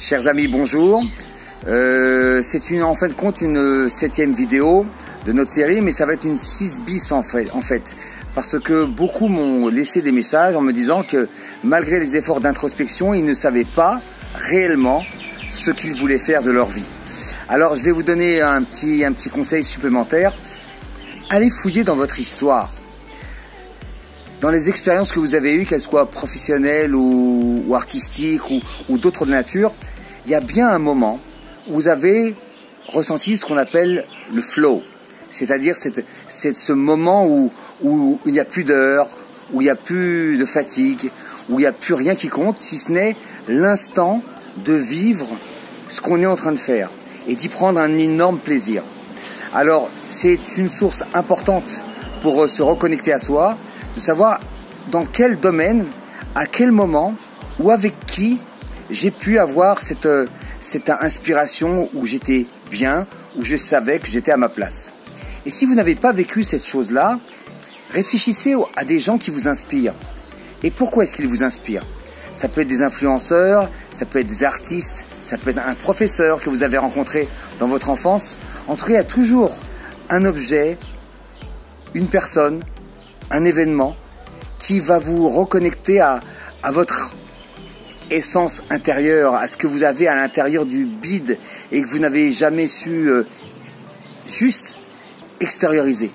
Chers amis, bonjour. C'est en fin de compte une 7e vidéo de notre série, mais ça va être une 6 bis en fait. Parce que beaucoup m'ont laissé des messages en me disant que malgré les efforts d'introspection, ils ne savaient pas réellement ce qu'ils voulaient faire de leur vie. Alors je vais vous donner un petit conseil supplémentaire. Allez fouiller dans votre histoire. Dans les expériences que vous avez eues, qu'elles soient professionnelles ou artistiques ou d'autres de nature, il y a bien un moment où vous avez ressenti ce qu'on appelle le flow. C'est-à-dire c'est ce moment où il n'y a plus d'heures, où il n'y a plus de fatigue, où il n'y a plus rien qui compte, si ce n'est l'instant de vivre ce qu'on est en train de faire et d'y prendre un énorme plaisir. Alors c'est une source importante pour se reconnecter à soi, de savoir dans quel domaine, à quel moment ou avec qui j'ai pu avoir cette inspiration où j'étais bien, où je savais que j'étais à ma place. Et si vous n'avez pas vécu cette chose-là, réfléchissez à des gens qui vous inspirent. Et pourquoi est-ce qu'ils vous inspirent? Ça peut être des influenceurs, ça peut être des artistes, ça peut être un professeur que vous avez rencontré dans votre enfance. En tout cas, il y a toujours un objet, une personne, un événement qui va vous reconnecter à votre essence intérieure, à ce que vous avez à l'intérieur du bide et que vous n'avez jamais su juste extérioriser.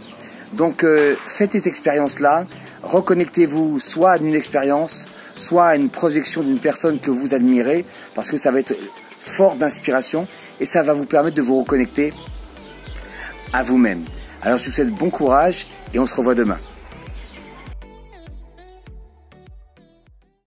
Donc faites cette expérience-là, reconnectez-vous soit à une expérience, soit à une projection d'une personne que vous admirez, parce que ça va être fort d'inspiration et ça va vous permettre de vous reconnecter à vous-même. Alors je vous souhaite bon courage et on se revoit demain.